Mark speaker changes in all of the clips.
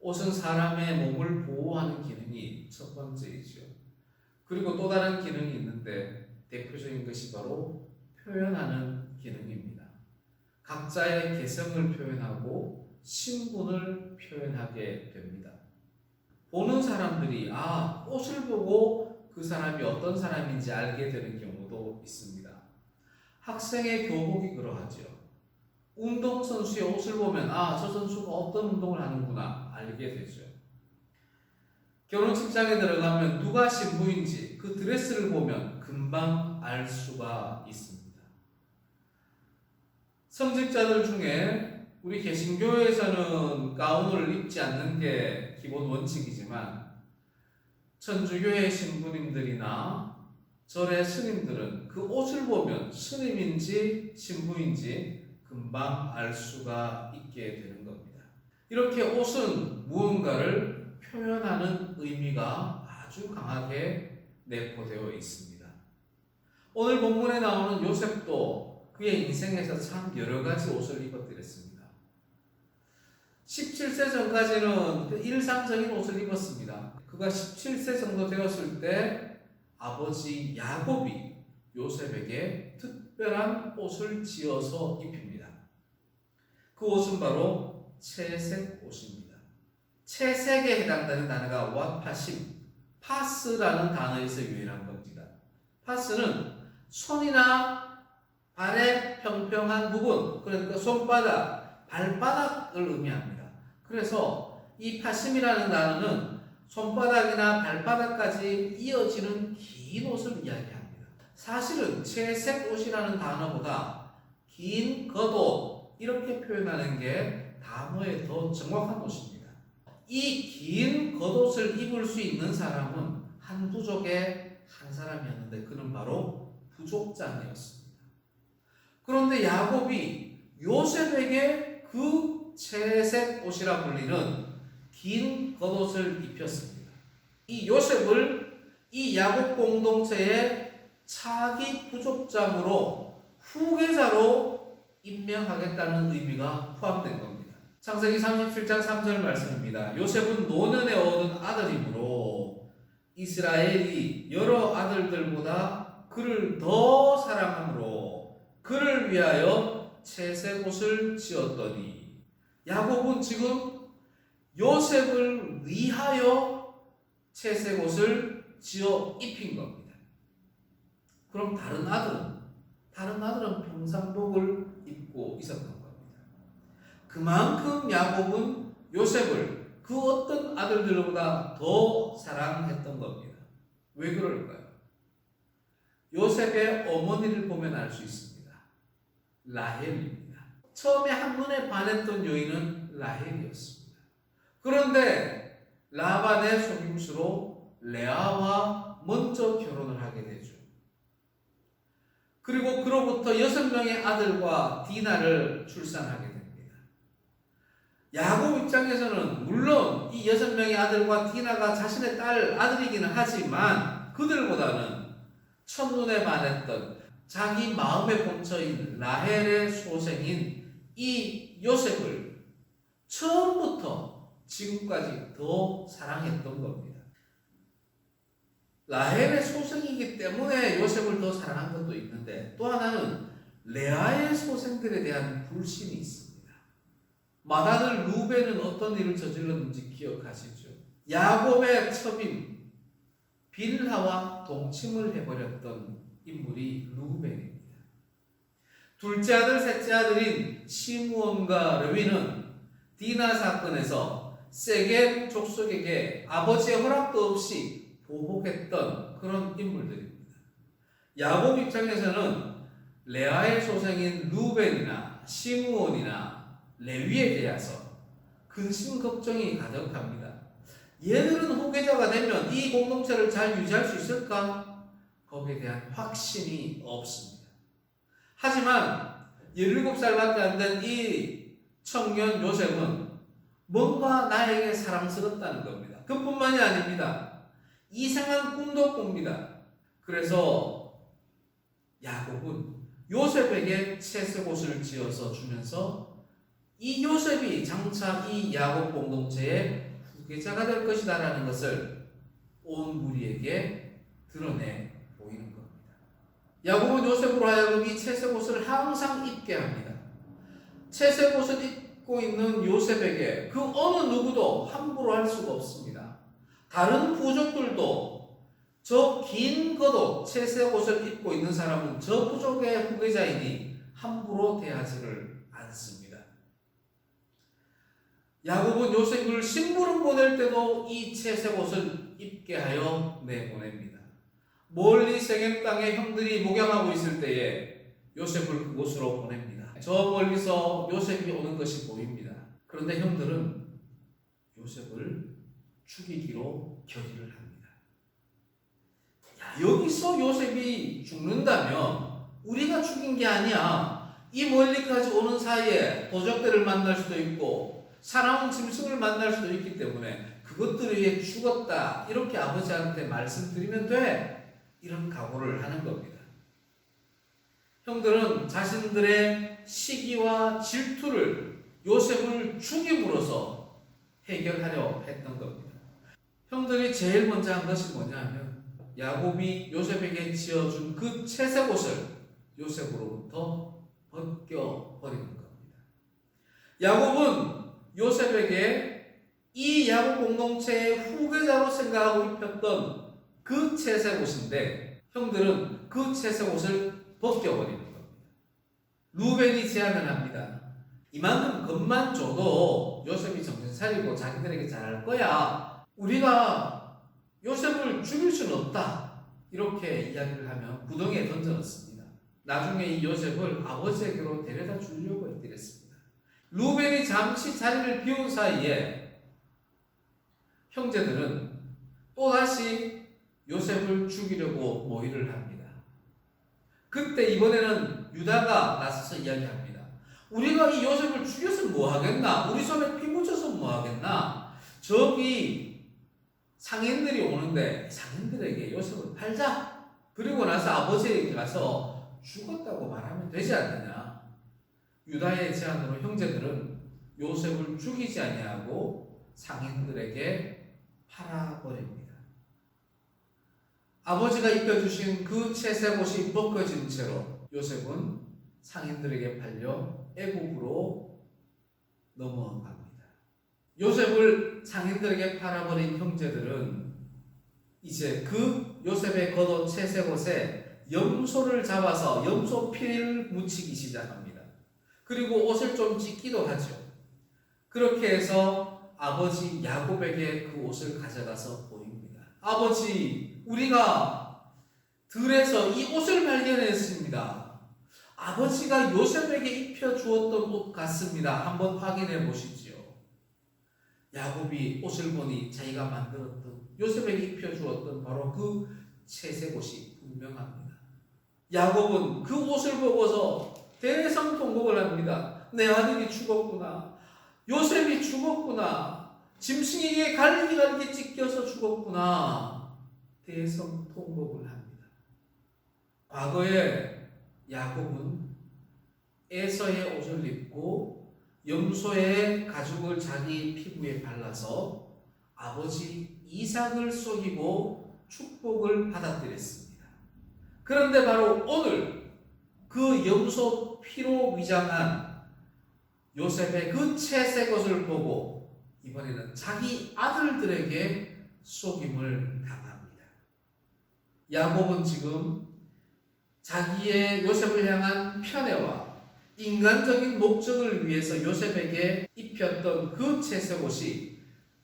Speaker 1: 옷은 사람의 몸을 보호하는 기능이 첫 번째이죠. 그리고 또 다른 기능이 있는데 대표적인 것이 바로 표현하는 기능입니다. 각자의 개성을 표현하고 신분을 표현하게 됩니다. 보는 사람들이 옷을 보고 그 사람이 어떤 사람인지 알게 되는 경우도 있습니다. 학생의 교복이 그러하죠. 운동선수의 옷을 보면 저 선수가 어떤 운동을 하는구나 알게 되죠. 결혼 직장에 들어가면 누가 신부인지 그 드레스를 보면 금방 알 수가 있습니다. 성직자들 중에 우리 개신교회에서는 가운을 입지 않는 게 기본 원칙이지만 천주교회 신부님들이나 절의 스님들은 그 옷을 보면 스님인지 신부인지 금방 알 수가 있게 되는 겁니다. 이렇게 옷은 무언가를 표현하는 의미가 아주 강하게 내포되어 있습니다. 오늘 본문에 나오는 요셉도 그의 인생에서 참 여러 가지 옷을 입었더랬습니다. 17세 전까지는 일상적인 옷을 입었습니다. 그가 17세 정도 되었을 때 아버지 야곱이 요셉에게 특별한 옷을 지어서 입힙니다. 그 옷은 바로 채색 옷입니다. 채색에 해당되는 단어가 와파심, 파스라는 단어에서 유래한 겁니다. 파스는 손이나 발의 평평한 부분, 그러니까 손바닥, 발바닥을 의미합니다. 그래서 이 파심이라는 단어는 손바닥이나 발바닥까지 이어지는 긴 옷을 이야기합니다. 사실은 채색 옷이라는 단어보다 긴 겉옷 이렇게 표현하는 게 단어에 더 정확한 옷입니다. 이 긴 겉옷을 입을 수 있는 사람은 한 부족의 한 사람이었는데 그는 바로 부족장이었습니다. 그런데 야곱이 요셉에게 그 채색 옷이라 불리는 긴 겉옷을 입혔습니다. 이 요셉을 이 야곱 공동체의 차기 부족장으로 후계자로 임명하겠다는 의미가 포함된 겁니다. 창세기 37장 3절 말씀입니다. 요셉은 노년에 얻은 아들이므로 이스라엘이 여러 아들들보다 그를 더 사랑하므로 그를 위하여 채색 옷을 지었더니 야곱은 지금 요셉을 위하여 채색 옷을 지어 입힌 겁니다. 그럼 다른 아들은 평상복을 입고 있었던 겁니다. 그만큼 야곱은 요셉을 그 어떤 아들들보다 더 사랑했던 겁니다. 왜 그럴까요? 요셉의 어머니를 보면 알 수 있습니다. 라헬입니다. 처음에 한눈에 반했던 여인은 라헬이었습니다. 그런데 라반의 속임수로 레아와 먼저 결혼을 하게 되죠. 그리고 그로부터 6명의 아들과 디나를 출산하게 됩니다. 야곱 입장에서는 물론 이 6명의 아들과 디나가 자신의 아들이기는 하지만 그들보다는 첫눈에 반했던 자기 마음의 본처인 라헬의 소생인 이 요셉을 처음부터 지금까지 더 사랑했던 겁니다. 라헬의 소생이기 때문에 요셉을 더 사랑한 것도 있는데 또 하나는 레아의 소생들에 대한 불신이 있습니다. 맏아들 루벤은 어떤 일을 저질렀는지 기억하시죠? 야곱의 첩인 빌하와 동침을 해버렸던 인물이 루벤입니다. 둘째 아들, 셋째 아들인 시므온과 레위는 디나 사건에서 세겜 족속에게 아버지의 허락도 없이 보복했던 그런 인물들입니다. 야곱 입장에서는 레아의 소생인 루벤이나 시므온이나 레위에 대해서 근심 걱정이 가득합니다. 얘들은 후계자가 되면 이 공동체를 잘 유지할 수 있을까? 거기에 대한 확신이 없습니다. 하지만 17살밖에 안 된 이 청년 요셉은 뭔가 나에게 사랑스럽다는 겁니다. 그뿐만이 아닙니다. 이상한 꿈도 꿉니다. 그래서 야곱은 요셉에게 채색 옷을 지어서 주면서 이 요셉이 장차 이 야곱 공동체의 후계자가 될 것이다라는 것을 온 무리에게 드러내 보이는 겁니다. 야곱은 요셉으로 하여금 이 채색 옷을 항상 입게 합니다. 채색 옷을 입고 있는 요셉에게 그 어느 누구도 함부로 할 수가 없습니다. 다른 부족들도 저 긴 겉옷 채색 옷을 입고 있는 사람은 저 부족의 후계자이니 함부로 대하지를 않습니다. 야곱은 요셉을 심부름 보낼 때도 이 채색 옷을 입게 하여 내보냅니다. 멀리 세겜 땅에 형들이 목양하고 있을 때에 요셉을 그곳으로 보냅니다. 저 멀리서 요셉이 오는 것이 보입니다. 그런데 형들은 요셉을 죽이기로 결의를 합니다. 여기서 요셉이 죽는다면 우리가 죽인 게 아니야. 이 멀리까지 오는 사이에 도적들을 만날 수도 있고 사나운 짐승을 만날 수도 있기 때문에 그것들에 의해 죽었다. 이렇게 아버지한테 말씀드리면 돼. 이런 각오를 하는 겁니다. 형들은 자신들의 시기와 질투를 요셉을 죽임으로써 해결하려 했던 겁니다. 형들이 제일 먼저 한 것이 뭐냐 하면 야곱이 요셉에게 지어준 그 채색 옷을 요셉으로부터 벗겨버리는 겁니다. 야곱은 요셉에게 이 야곱 공동체의 후계자로 생각하고 입혔던 그 채색 옷인데 형들은 그 채색 옷을 벗겨버리는 겁니다. 루벤이 제안을 합니다. 이만큼 것만 줘도 요셉이 정신 차리고 자기들에게 잘할 거야. 우리가 요셉을 죽일 수는 없다. 이렇게 이야기를 하면 구덩이에 던져넣습니다. 나중에 이 요셉을 아버지에게로 데려다 주려고 했더랬습니다. 루벤이 잠시 자리를 비운 사이에 형제들은 또다시 요셉을 죽이려고 모의를 합니다. 그때 이번에는 유다가 나서서 이야기합니다. 우리가 이 요셉을 죽여서 뭐 하겠나? 우리 손에 피 묻혀서 뭐 하겠나? 저기 상인들이 오는데 상인들에게 요셉을 팔자. 그리고 나서 아버지에게 가서 죽었다고 말하면 되지 않느냐. 유다의 제안으로 형제들은 요셉을 죽이지 아니하고 상인들에게 팔아버립니다. 아버지가 입혀주신 그 채색 옷이 벗겨진 채로 요셉은 상인들에게 팔려 애국으로 넘어갑니다. 요셉을 상인들에게 팔아버린 형제들은 이제 그 요셉의 겉옷 채색 옷에 염소를 잡아서 염소 피를 묻히기 시작합니다. 그리고 옷을 좀 찢기도 하죠. 그렇게 해서 아버지 야곱에게 그 옷을 가져가서 보입니다. 아버지, 우리가 들에서 이 옷을 발견했습니다. 아버지가 요셉에게 입혀주었던 옷 같습니다. 한번 확인해 보시지요. 야곱이 옷을 보니 자기가 만들었던 요셉에게 입혀주었던 바로 그 채색 옷이 분명합니다. 야곱은 그 옷을 보고서 대성통곡을 합니다. 내 아들이 죽었구나. 요셉이 죽었구나. 짐승에게 갈기갈기 찢겨서 죽었구나. 대성통곡을 합니다. 과거에 야곱은 에서의 옷을 입고 염소의 가죽을 자기 피부에 발라서 아버지 이삭을 속이고 축복을 받아들였습니다. 그런데 바로 오늘 그 염소 피로 위장한 요셉의 그 채색 옷을 보고 이번에는 자기 아들들에게 속임을 당합니다. 야곱은 지금 자기의 요셉을 향한 편애와 인간적인 목적을 위해서 요셉에게 입혔던 그 채색 옷이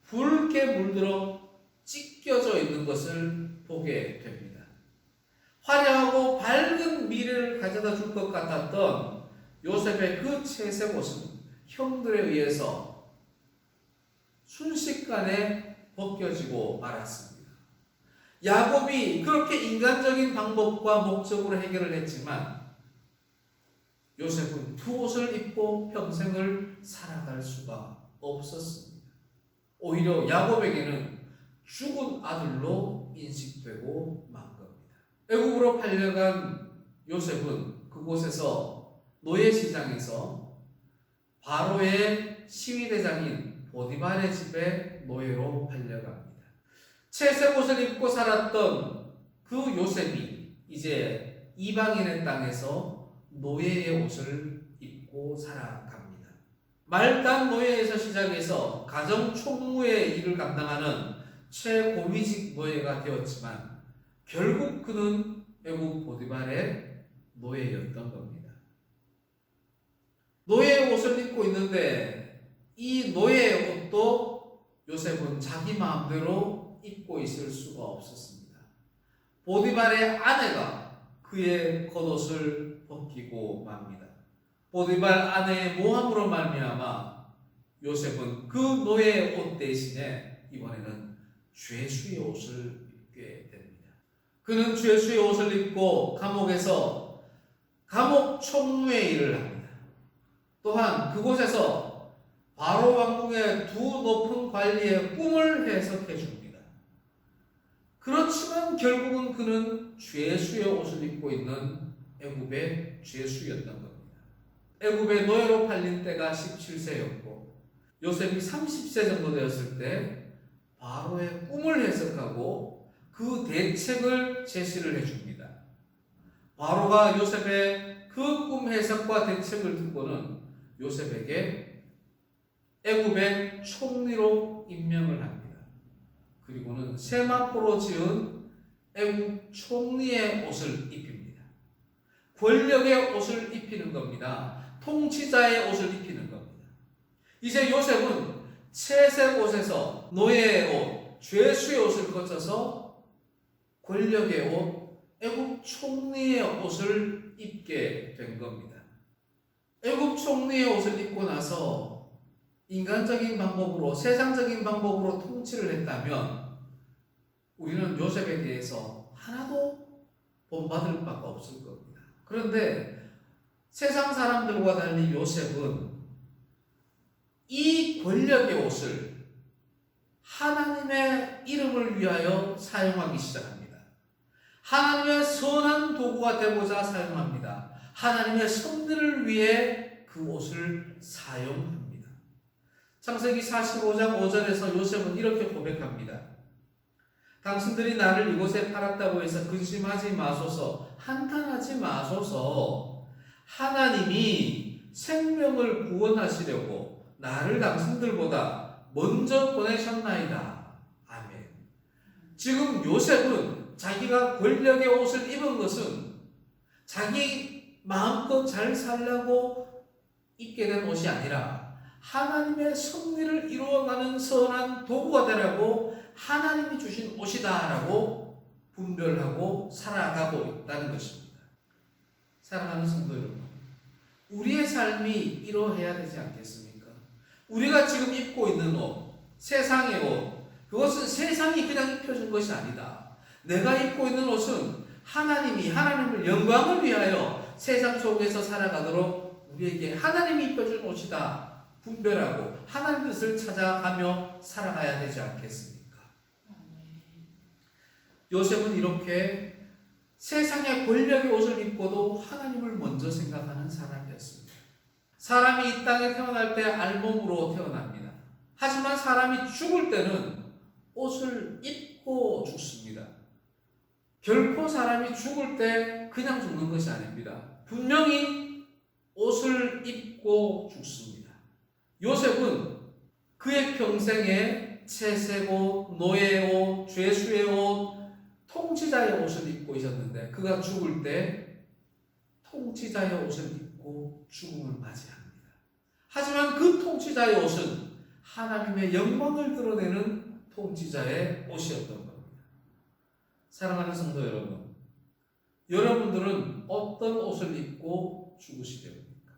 Speaker 1: 붉게 물들어 찢겨져 있는 것을 보게 됩니다. 화려하고 밝은 미래를 가져다 줄 것 같았던 요셉의 그 채색 옷은 형들에 의해서 순식간에 벗겨지고 말았습니다. 야곱이 그렇게 인간적인 방법과 목적으로 해결을 했지만 요셉은 두 옷을 입고 평생을 살아갈 수가 없었습니다. 오히려 야곱에게는 죽은 아들로 인식되고 만 겁니다. 애국으로 팔려간 요셉은 그곳에서 노예시장에서 바로의 시위대장인 보디발의 집에 노예로 팔려갑니다. 채색 옷을 입고 살았던 그 요셉이 이제 이방인의 땅에서 노예의 옷을 입고 살아갑니다. 말단 노예에서 시작해서 가정 총무의 일을 감당하는 최고위직 노예가 되었지만 결국 그는 애굽 보디발의 노예였던 겁니다. 노예의 옷을 입고 있는데 이 노예의 옷도 요셉은 자기 마음대로 입고 있을 수가 없었습니다. 보디발의 아내가 그의 겉옷을 벗기고 맙니다. 보디발 아내의 모함으로 말미암아 요셉은 그 노예의 옷 대신에 이번에는 죄수의 옷을 입게 됩니다. 그는 죄수의 옷을 입고 감옥에서 감옥 총무의 일을 합니다. 또한 그곳에서 바로 왕궁의 두 높은 관리의 꿈을 해석해 줍니다. 그렇지만 결국은 그는 죄수의 옷을 입고 있는 애굽의 죄수였던 겁니다. 애굽의 노예로 팔린 때가 17세였고 요셉이 30세 정도 되었을 때 바로의 꿈을 해석하고 그 대책을 제시를 해줍니다. 바로가 요셉의 그 꿈 해석과 대책을 듣고는 요셉에게 애굽의 총리로 임명을 합니다. 그리고는 세마포로 지은 애굽 총리의 옷을 입힙니다. 권력의 옷을 입히는 겁니다. 통치자의 옷을 입히는 겁니다. 이제 요셉은 채색 옷에서 노예의 옷, 죄수의 옷을 거쳐서 권력의 옷, 애굽 총리의 옷을 입게 된 겁니다. 애굽 총리의 옷을 입고 나서 인간적인 방법으로, 세상적인 방법으로 통치를 했다면 우리는 요셉에 대해서 하나도 본받을 바가 없을 겁니다. 그런데 세상 사람들과 달리 요셉은 이 권력의 옷을 하나님의 이름을 위하여 사용하기 시작합니다. 하나님의 선한 도구가 되고자 사용합니다. 하나님의 성들을 위해 그 옷을 사용합니다. 창세기 45장 5절에서 요셉은 이렇게 고백합니다. 당신들이 나를 이곳에 팔았다고 해서 근심하지 마소서, 한탄하지 마소서. 하나님이 생명을 구원하시려고 나를 당신들보다 먼저 보내셨나이다. 아멘. 지금 요셉은 자기가 권력의 옷을 입은 것은 자기 마음껏 잘 살려고 입게 된 옷이 아니라 하나님의 섭리를 이루어가는 선한 도구가 되라고 하나님이 주신 옷이다라고 분별하고 살아가고 있다는 것입니다. 사랑하는 성도 여러분, 우리의 삶이 이러해야 되지 않겠습니까? 우리가 지금 입고 있는 옷, 세상의 옷, 그것은 세상이 그냥 입혀준 것이 아니다. 내가 입고 있는 옷은 하나님을 영광을 위하여 세상 속에서 살아가도록 우리에게 하나님이 입혀준 옷이다. 분별하고 하나님 뜻을 찾아가며 살아가야 되지 않겠습니까? 요셉은 이렇게 세상의 권력의 옷을 입고도 하나님을 먼저 생각하는 사람이었습니다. 사람이 이 땅에 태어날 때 알몸으로 태어납니다. 하지만 사람이 죽을 때는 옷을 입고 죽습니다. 결코 사람이 죽을 때 그냥 죽는 것이 아닙니다. 분명히 옷을 입고 죽습니다. 요셉은 그의 평생에 채색 옷, 노예의 옷, 죄수의 옷, 통치자의 옷을 입고 있었는데 그가 죽을 때 통치자의 옷을 입고 죽음을 맞이합니다. 하지만 그 통치자의 옷은 하나님의 영광을 드러내는 통치자의 옷이었던 겁니다. 사랑하는 성도 여러분, 여러분들은 어떤 옷을 입고 죽으시렵니까?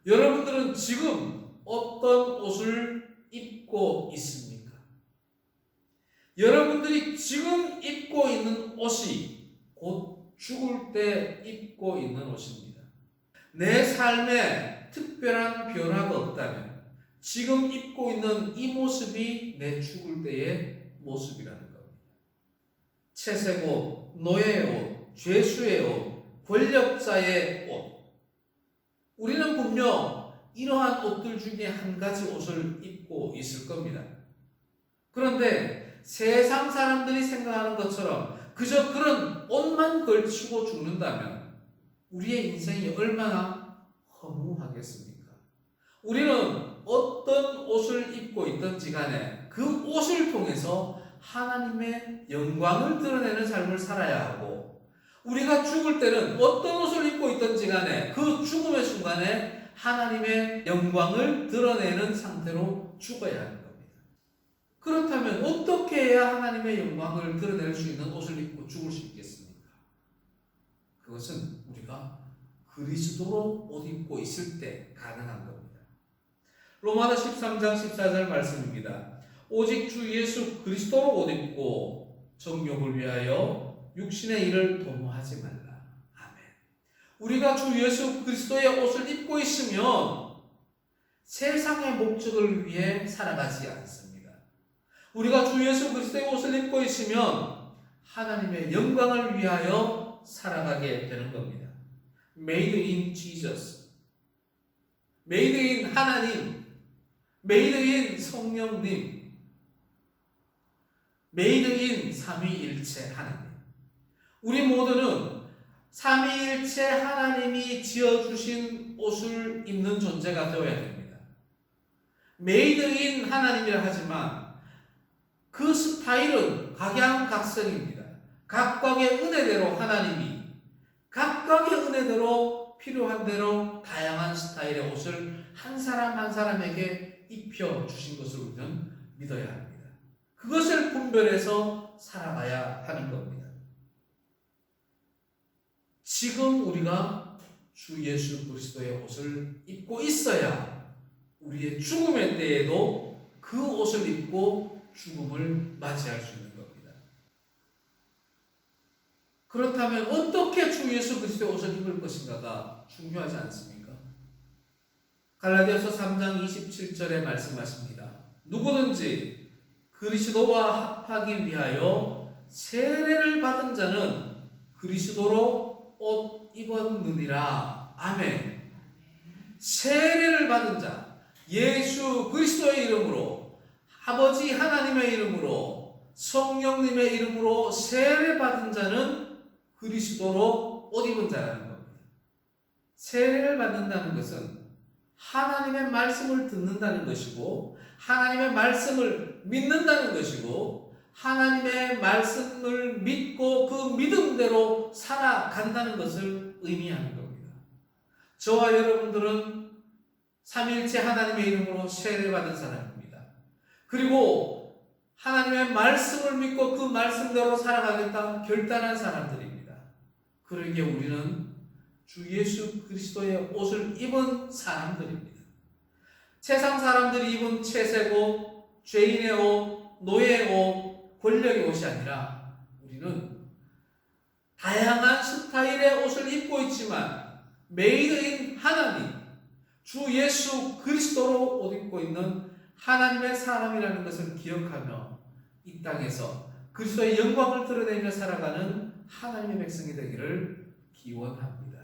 Speaker 1: 여러분들은 지금 어떤 옷을 입고 있습니까? 여러분들이 지금 입고 있는 옷이 곧 죽을 때 입고 있는 옷입니다. 내 삶에 특별한 변화가 없다면 지금 입고 있는 이 모습이 내 죽을 때의 모습이라는 겁니다. 채색 옷, 노예의 옷, 죄수의 옷, 권력자의 옷. 우리는 분명 이러한 옷들 중에 한 가지 옷을 입고 있을 겁니다. 그런데 세상 사람들이 생각하는 것처럼 그저 그런 옷만 걸치고 죽는다면 우리의 인생이 얼마나 허무하겠습니까? 우리는 어떤 옷을 입고 있든지 간에 그 옷을 통해서 하나님의 영광을 드러내는 삶을 살아야 하고, 우리가 죽을 때는 어떤 옷을 입고 있든지 간에 그 죽음의 순간에 하나님의 영광을 드러내는 상태로 죽어야 하는 겁니다. 그렇다면 어떻게 해야 하나님의 영광을 드러낼 수 있는 옷을 입고 죽을 수 있겠습니까? 그것은 우리가 그리스도로 옷 입고 있을 때 가능한 겁니다. 로마서 13장 14절 말씀입니다. 오직 주 예수 그리스도로 옷 입고 정욕을 위하여 육신의 일을 도모하지 말라. 아멘. 우리가 주 예수 그리스도의 옷을 입고 있으면 세상의 목적을 위해 살아가지 않습니다. 우리가 주 예수 그리스도의 옷을 입고 있으면 하나님의 영광을 위하여 살아가게 되는 겁니다. Made in Jesus, Made in 하나님, Made in 성령님, Made in 삼위일체 하나님. 우리 모두는 삼위일체 하나님이 지어주신 옷을 입는 존재가 되어야 됩니다. Made in 하나님이라 하지만 그 스타일은 각양각색입니다. 각각의 은혜대로 하나님이 각각의 은혜대로 필요한 대로 다양한 스타일의 옷을 한 사람 한 사람에게 입혀주신 것을 우리는 믿어야 합니다. 그것을 분별해서 살아가야 하는 겁니다. 지금 우리가 주 예수 그리스도의 옷을 입고 있어야 우리의 죽음의 때에도 그 옷을 입고 죽음을 맞이할 수 있는 겁니다. 그렇다면 어떻게 주 예수 그리스도의 옷을 입을 것인가가 중요하지 않습니까? 갈라디아서 3장 27절에 말씀하십니다. 누구든지 그리스도와 합하기 위하여 세례를 받은 자는 그리스도로 옷 입었느니라. 아멘. 세례를 받은 자, 예수 그리스도의 이름으로, 아버지 하나님의 이름으로, 성령님의 이름으로 세례 받은 자는 그리스도로 옷 입은 자라는 겁니다. 세례를 받는다는 것은 하나님의 말씀을 듣는다는 것이고, 하나님의 말씀을 믿는다는 것이고, 하나님의 말씀을 믿고 그 믿음대로 살아간다는 것을 의미하는 겁니다. 저와 여러분들은 삼위일체 하나님의 이름으로 세례받은 사람입니다. 그리고 하나님의 말씀을 믿고 그 말씀대로 살아가겠다 결단한 사람들입니다. 그러기에 우리는 주 예수 그리스도의 옷을 입은 사람들입니다. 세상 사람들이 입은 채색옷, 죄인의 옷, 노예의 옷, 권력의 옷이 아니라 우리는 다양한 스타일의 옷을 입고 있지만 메이드 인 하나님, 주 예수 그리스도로 옷 입고 있는 하나님의 사람이라는 것을 기억하며 이 땅에서 그리스도의 영광을 드러내며 살아가는 하나님의 백성이 되기를 기원합니다.